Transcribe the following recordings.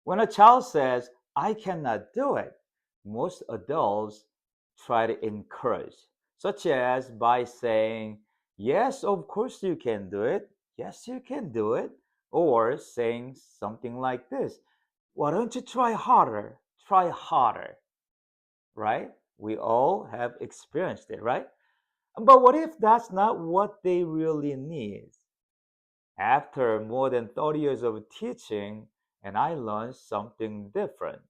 When a child says, I cannot do it, most adults try to encourage, such as by saying, yes, of course you can do it. Yes, you can do it. Or saying something like this, why don't you try harder? Try harder, right? We all have experienced it, right? But what if that's not what they really need? After more than 30 years of teaching, and I learned something different.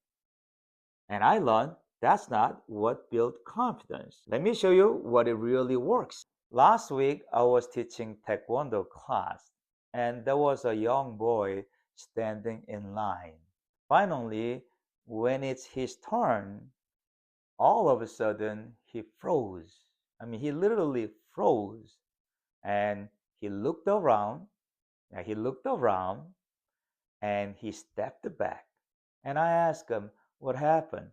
And I learned that's not what built confidence. Let me show you what it really works. Last week, I was teaching taekwondo class, and there was a young boy standing in line. Finally, when it's his turn, all of a sudden he froze. I mean, he literally froze, and he looked around. And he looked around, and he stepped back. And I asked him, what happened?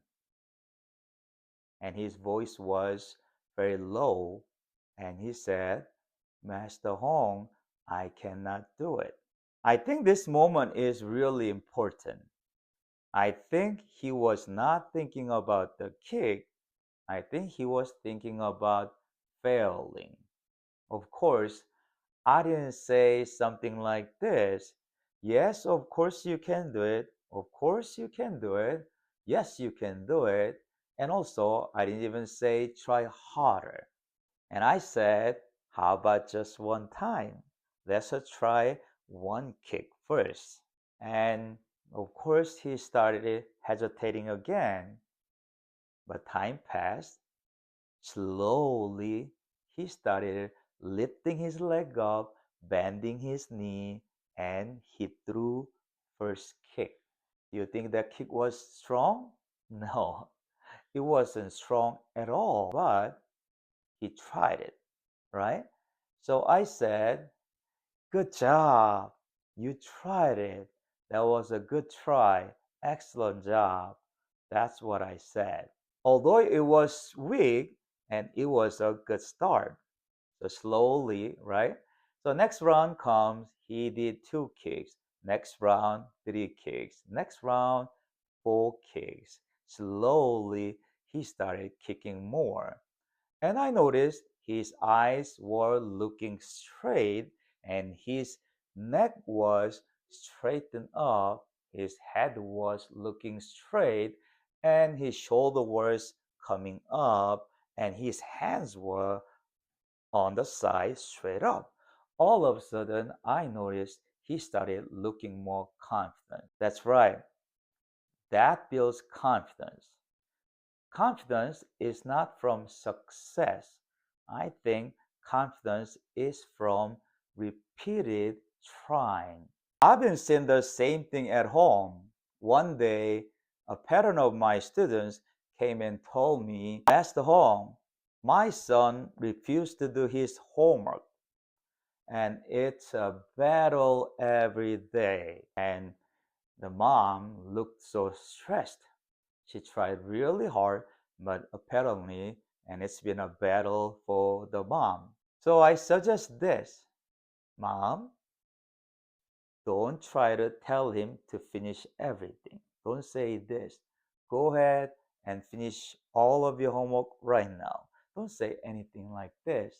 And his voice was very low, and he said, Master Hong, I cannot do it. I think this moment is really important. I think he was not thinking about the kick. I think he was thinking about failing. Of course, I didn't say something like this. Yes, of course you can do it. Of course you can do it. Yes, you can do it. And also, I didn't even say try harder. And I said, how about just one time? Let's try one kick first. And of course, he started hesitating again. But time passed. Slowly, he started lifting his leg up, bending his knee, and he threw first kick. Do you think that kick was strong? No, it wasn't strong at all, but he tried it, right? So I said, good job. You tried it. That was a good try. Excellent job. That's what I said. Although it was weak and it was a good start. So slowly, right? So next round comes, he did two kicks. Next round, three kicks. Next round, four kicks. Slowly, he started kicking more. And I noticed his eyes were looking straight and his neck was straightened up, his head was looking straight, and his shoulder was coming up, and his hands were on the side straight up. All of a sudden, I noticed he started looking more confident. That's right, that builds confidence. Confidence is not from success. I think confidence is from repeated trying. I've been seeing the same thing at home. One day, a parent of my students came and told me, Master Hong, my son refused to do his homework and it's a battle every day. And the mom looked so stressed. She tried really hard, but apparently, and it's been a battle for the mom. So I suggest this, Mom, don't try to tell him to finish everything. Don't say this. Go ahead and finish all of your homework right now. Don't say anything like this.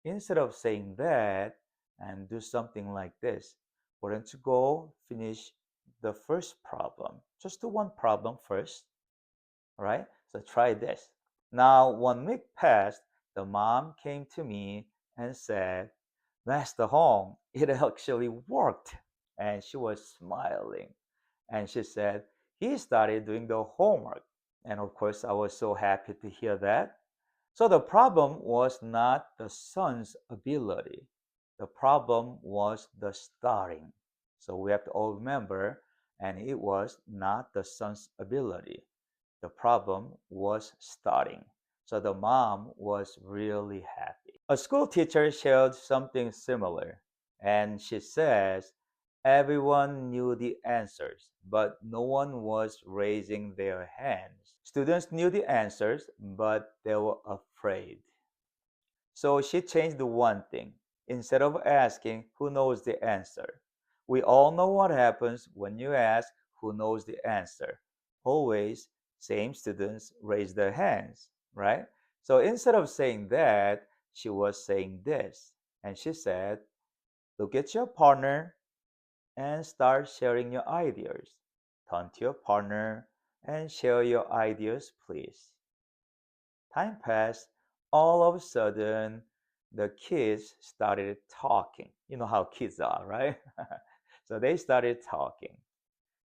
Instead of saying that, and do something like this. Why don't you go finish the first problem? Just do one problem first. All right? So try this. Now, 1 week passed, the mom came to me and said, Master Hong, it actually worked. And she was smiling. And she said, he started doing the homework. And of course, I was so happy to hear that. So the problem was not the son's ability. The problem was the starting. So we have to all remember, and it was not the son's ability. The problem was starting. So the mom was really happy. A school teacher shared something similar, and she says everyone knew the answers, but no one was raising their hands. Students knew the answers, but they were afraid. So she changed the one thing. Instead of asking who knows the answer, we all know what happens when you ask who knows the answer. Always same students raise their hands, right? So instead of saying that, she was saying this. And she said, look at your partner and start sharing your ideas. Turn to your partner and share your ideas, please. Time passed. All of a sudden, the kids started talking. You know how kids are, right? So they started talking.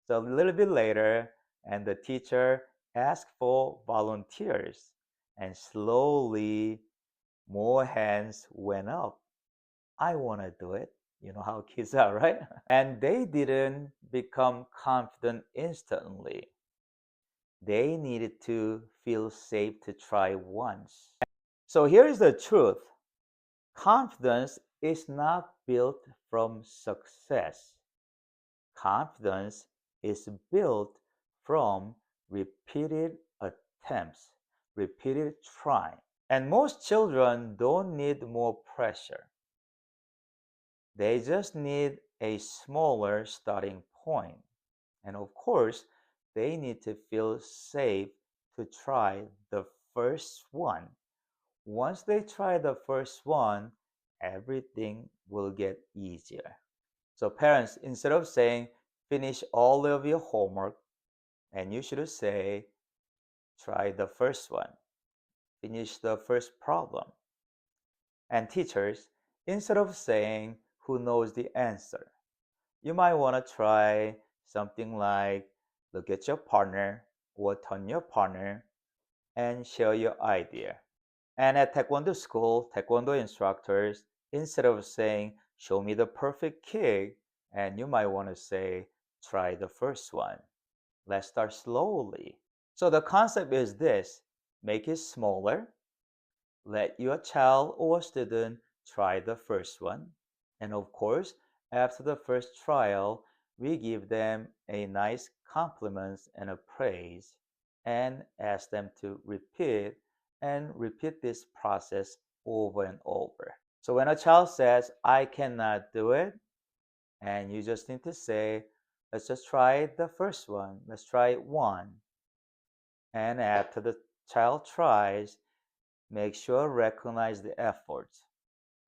So a little bit later, and the teacher asked for volunteers, and slowly more hands went up. I want to do it. You know how kids are, right? And they didn't become confident instantly. They needed to feel safe to try once. So here is the truth: confidence is not built from success, confidence is built from repeated attempts, repeated trying. And most children don't need more pressure, they just need a smaller starting point. And of course, they need to feel safe to try the first one. Once they try the first one, everything will get easier. So, parents, instead of saying finish all of your homework, and you should say try the first one, finish the first problem. And teachers, instead of saying who knows the answer, you might want to try something like look at your partner or turn your partner and share your idea. And at Taekwondo school, Taekwondo instructors, instead of saying show me the perfect kick, and you might want to say try the first one. Let's start slowly. So the concept is this: make it smaller, let your child or student try the first one. And of course, after the first trial, we give them a nice compliment and a praise and ask them to repeat and repeat this process over and over. So when a child says, I cannot do it, and you just need to say, let's just try the first one. Let's try one. And after the child tries, make sure recognize the efforts,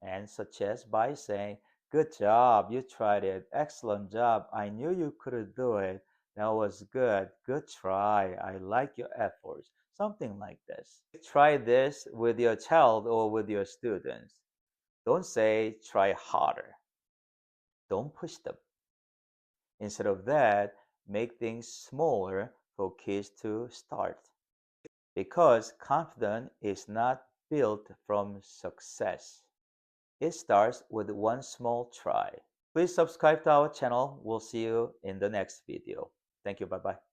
and suggest by saying, good job, you tried it. Excellent job. I knew you could do it. That was good. Good try. I like your efforts. Something like this. Try this with your child or with your students. Don't say try harder. Don't push them. Instead of that, make things smaller for kids to start. Because confidence is not built from success. It starts with one small try. Please subscribe to our channel. We'll see you in the next video. Thank you. Bye bye.